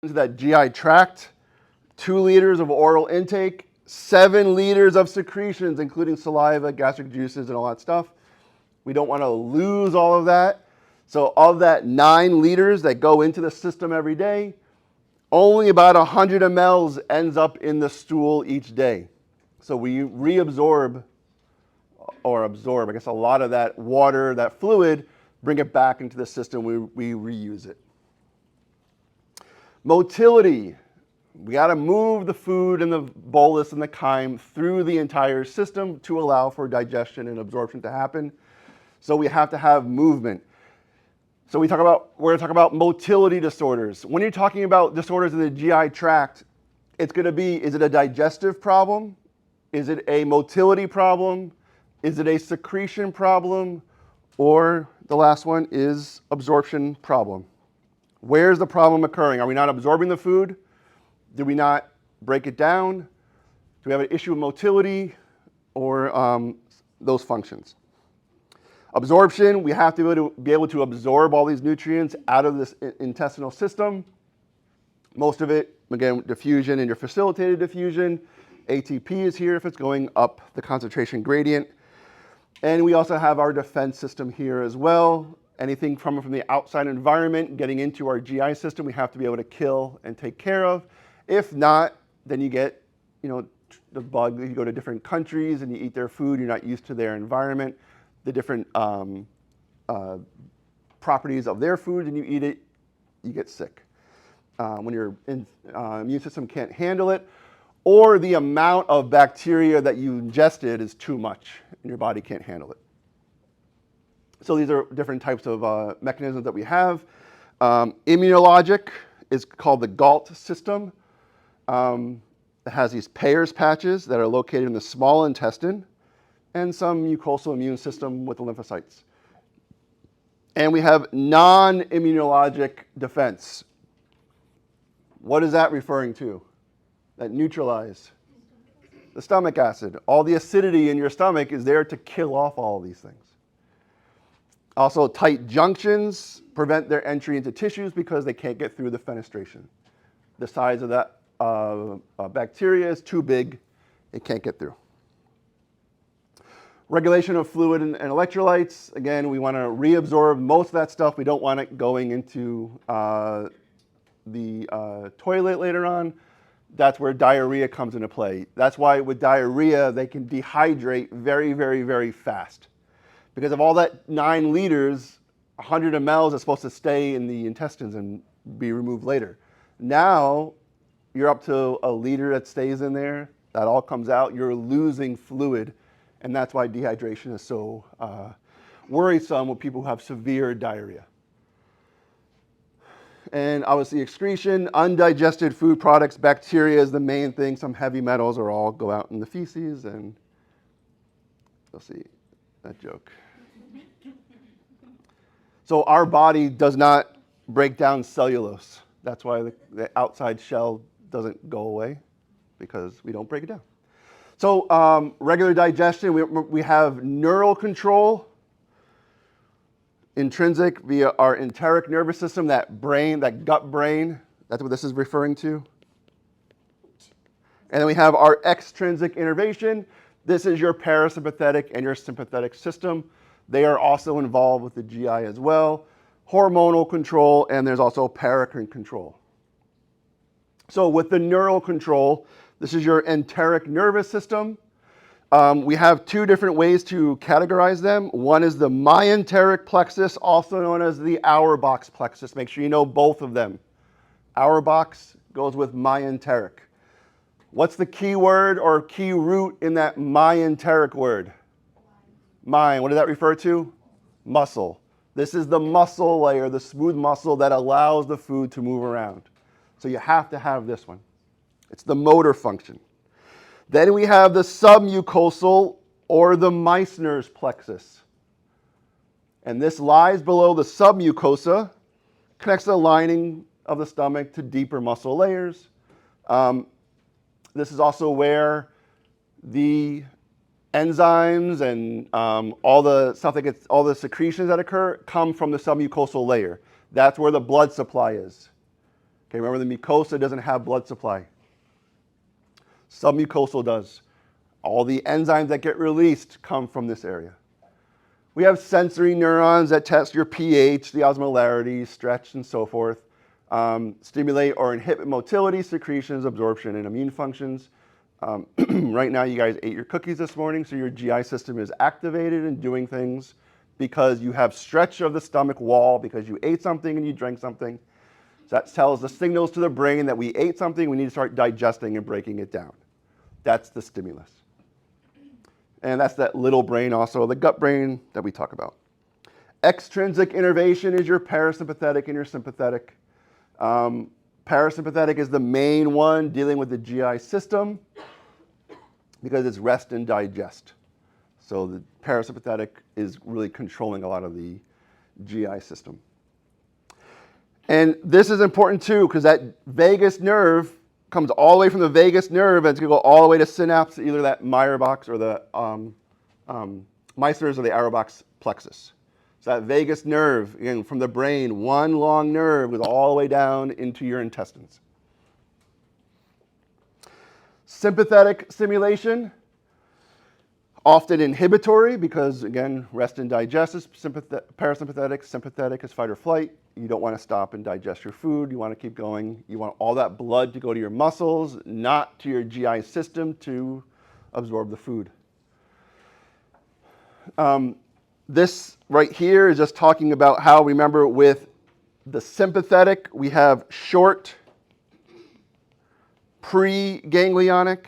into that GI tract, 2 liters of oral intake, 7 liters of secretions, including saliva, gastric juices, and all that stuff. We don't want to lose all of that. So of that 9 liters that go into the system every day, only about 100 mLs ends up in the stool each day. So we reabsorb or absorb, I guess, a lot of that water, that fluid, bring it back into the system, we reuse it. Motility. We got to move the food and the bolus and the chyme through the entire system to allow for digestion and absorption to happen. So we have to have movement. So we're going to talk about motility disorders. When you're talking about disorders in the GI tract, it's going to be, is it a digestive problem? Is it a motility problem? Is it a secretion problem? Or the last one is absorption problem. Where's the problem occurring? Are we not absorbing the food? Do we not break it down? Do we have an issue with motility or those functions? Absorption, we have to be able to absorb all these nutrients out of this intestinal system. Most of it, again, diffusion and your facilitated diffusion. ATP is here if it's going up the concentration gradient. And we also have our defense system here as well. Anything from the outside environment getting into our GI system, we have to be able to kill and take care of. If not, then you get, the bug. You go to different countries and you eat their food, you're not used to their environment, the different properties of their food, and you eat it, you get sick. When your immune system can't handle it, or the amount of bacteria that you ingested is too much and your body can't handle it. So these are different types of mechanisms that we have. Immunologic is called the GALT system. It has these Peyer's patches that are located in the small intestine and some mucosal immune system with the lymphocytes. And we have non-immunologic defense. What is that referring to? That neutralize the stomach acid. All the acidity in your stomach is there to kill off all of these things. Also, tight junctions prevent their entry into tissues because they can't get through the fenestration. The size of that bacteria is too big, it can't get through. Regulation of fluid and electrolytes. Again, we want to reabsorb most of that stuff. We don't want it going into the toilet later on. That's where diarrhea comes into play. That's why with diarrhea, they can dehydrate very, very, very fast. Because of all that 9 liters, 100 mLs is supposed to stay in the intestines and be removed later. Now, you're up to a liter that stays in there. That all comes out. You're losing fluid. And that's why dehydration is so worrisome with people who have severe diarrhea. And obviously excretion, undigested food products, bacteria is the main thing. Some heavy metals are all go out in the feces, and you'll see that joke. So our body does not break down cellulose. That's why the outside shell doesn't go away, because we don't break it down. So regular digestion, we have neural control, intrinsic via our enteric nervous system, that brain, that gut brain, that's what this is referring to. And then we have our extrinsic innervation. This is your parasympathetic and your sympathetic system. They are also involved with the GI as well. Hormonal control, and there's also paracrine control. So with the neural control, this is your enteric nervous system. We have 2 different ways to categorize them. One is the myenteric plexus, also known as the Auerbach's plexus. Make sure you know both of them. Auerbach's goes with myenteric. What's the key word or key root in that myenteric word? Myen. What does that refer to? Muscle. This is the muscle layer, the smooth muscle that allows the food to move around. So you have to have this one. It's the motor function. Then we have the submucosal or the Meissner's plexus. And this lies below the submucosa, connects the lining of the stomach to deeper muscle layers. This is also where the enzymes and all the stuff that gets, all the secretions that occur come from the submucosal layer. That's where the blood supply is. Okay, remember the mucosa doesn't have blood supply. Submucosal does. All the enzymes that get released come from this area. We have sensory neurons that test your pH, the osmolarity, stretch, and so forth. Stimulate or inhibit motility, secretions, absorption, and immune functions. Right now, you guys ate your cookies this morning, so your GI system is activated and doing things because you have stretch of the stomach wall because you ate something and you drank something. So that tells the signals to the brain that we ate something, we need to start digesting and breaking it down. That's the stimulus. And that's that little brain also, the gut brain that we talk about. Extrinsic innervation is your parasympathetic and your sympathetic. Parasympathetic is the main one dealing with the GI system because it's rest and digest. So the parasympathetic is really controlling a lot of the GI system. And this is important too because that vagus nerve comes all the way from the vagus nerve and it's going to go all the way to synapse, either that Meyer box or the Meissner's or the Auerbach's plexus. So that vagus nerve, again, from the brain, one long nerve goes all the way down into your intestines. Sympathetic stimulation, often inhibitory because, again, rest and digest is parasympathetic. Sympathetic is fight or flight. You don't want to stop and digest your food. You want to keep going. You want all that blood to go to your muscles, not to your GI system to absorb the food. This right here is just talking about how, remember, with the sympathetic, we have short pre-ganglionic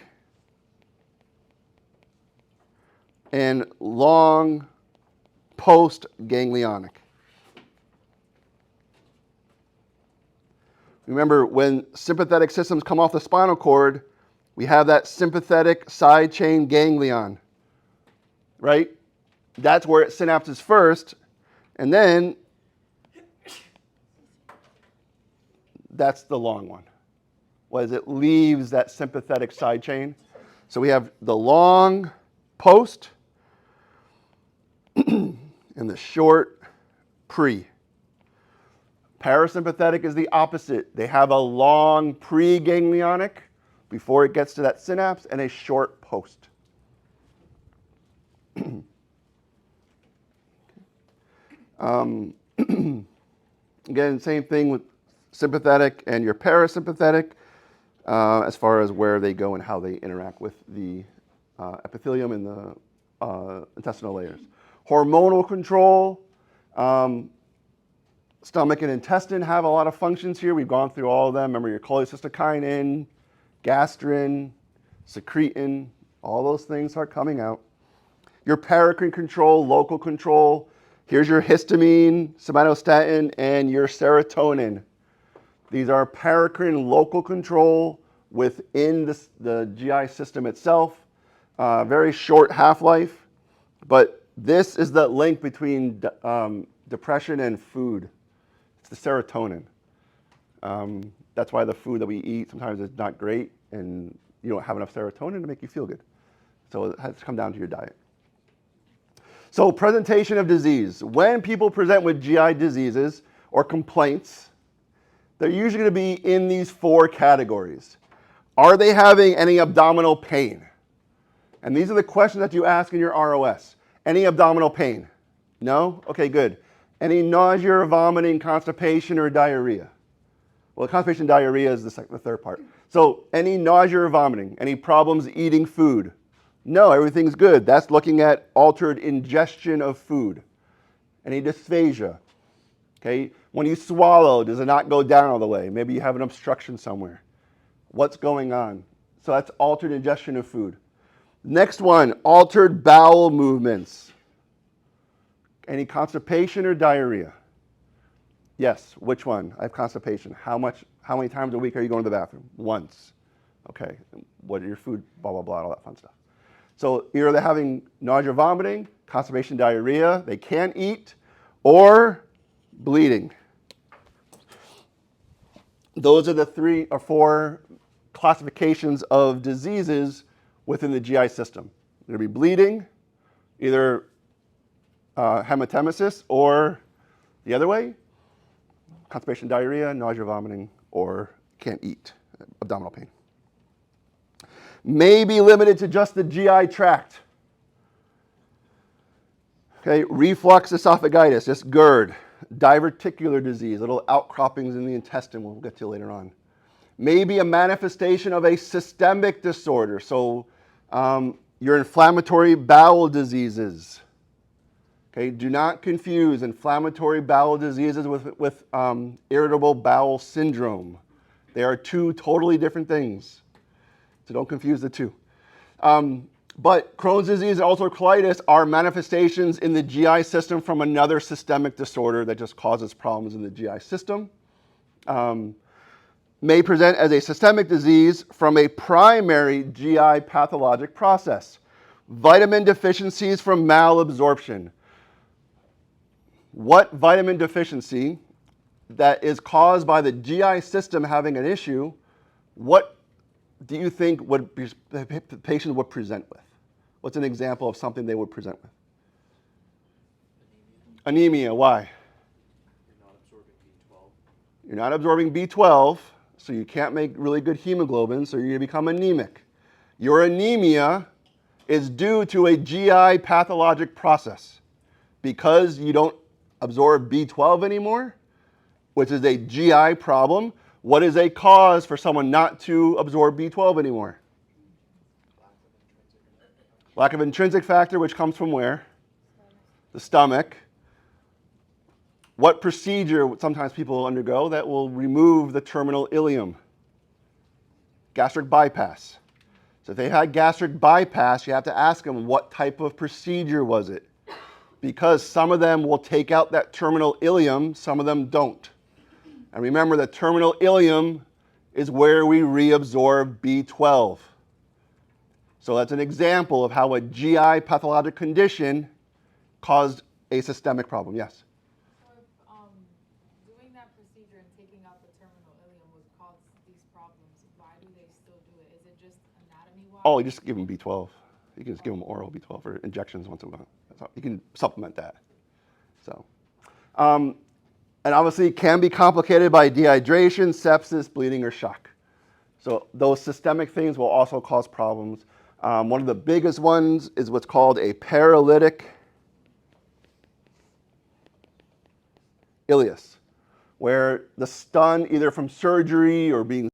and long post-ganglionic. Remember, when sympathetic systems come off the spinal cord, we have that sympathetic side chain ganglion, right? That's where it synapses first, and then that's the long one. As it leaves that sympathetic side chain. So we have the long post and the short pre. Parasympathetic is the opposite. They have a long pre-ganglionic before it gets to that synapse and a short post. Again, same thing with sympathetic and your parasympathetic as far as where they go and how they interact with the epithelium and the intestinal layers. Hormonal control, stomach and intestine have a lot of functions here. We've gone through all of them. Remember your cholecystokinin, gastrin, secretin, all those things are coming out. Your paracrine control, local control. Here's your histamine, somatostatin, and your serotonin. These are paracrine local control within the GI system itself. Very short half-life, but this is the link between depression and food. It's the serotonin. That's why the food that we eat sometimes is not great, and you don't have enough serotonin to make you feel good. So it has to come down to your diet. So presentation of disease. When people present with GI diseases or complaints, they're usually going to be in these four categories. Are they having any abdominal pain? And these are the questions that you ask in your ROS. Any abdominal pain? No? Okay, good. Any nausea or vomiting, constipation, or diarrhea? Well, constipation and diarrhea is the third part. So any nausea or vomiting? Any problems eating food? No, everything's good. That's looking at altered ingestion of food. Any dysphagia? Okay, when you swallow, does it not go down all the way? Maybe you have an obstruction somewhere. What's going on? So that's altered ingestion of food. Next one, altered bowel movements. Any constipation or diarrhea? Yes, which one? I have constipation. How many times a week are you going to the bathroom? Once. Okay, what are your food, blah, blah, blah, all that fun stuff. So either they're having nausea, vomiting, constipation, diarrhea, they can't eat, or bleeding. Those are the 3 or 4 classifications of diseases within the GI system. They're going to be bleeding, either hematemesis or the other way, constipation, diarrhea, nausea, vomiting, or can't eat, abdominal pain. May be limited to just the GI tract. Okay, reflux esophagitis, just GERD, diverticular disease, little outcroppings in the intestine we'll get to later on. May be a manifestation of a systemic disorder, so your inflammatory bowel diseases. Okay, do not confuse inflammatory bowel diseases with irritable bowel syndrome. They are two totally different things, so don't confuse the two. But Crohn's disease and ulcerative colitis are manifestations in the GI system from another systemic disorder that just causes problems in the GI system. May present as a systemic disease from a primary GI pathologic process. Vitamin deficiencies from malabsorption. What vitamin deficiency that is caused by the GI system having an issue, what do you think the patient would present with? What's an example of something they would present with? Anemia, why? You're not absorbing B12. You're not absorbing B12, so you can't make really good hemoglobin, so you're going to become anemic. Your anemia is due to a GI pathologic process. Because you don't absorb B12 anymore, which is a GI problem, what is a cause for someone not to absorb B12 anymore? Lack of intrinsic factor, which comes from where? The stomach. What procedure sometimes people undergo that will remove the terminal ileum? Gastric bypass. So if they had gastric bypass, you have to ask them what type of procedure was it? Because some of them will take out that terminal ileum, some of them don't. And remember, the terminal ileum is where we reabsorb B12. So that's an example of how a GI pathologic condition caused a systemic problem. Yes? So if doing that procedure and taking out the terminal ileum would cause these problems, why do they still do it? Is it just anatomy-wise? Oh, you just give them B12. You can just give them oral B12 or injections once in a while. You can supplement that. So, and obviously it can be complicated by dehydration, sepsis, bleeding, or shock. So those systemic things will also cause problems. One of the biggest ones is what's called a paralytic ileus, where the stun, either from surgery or being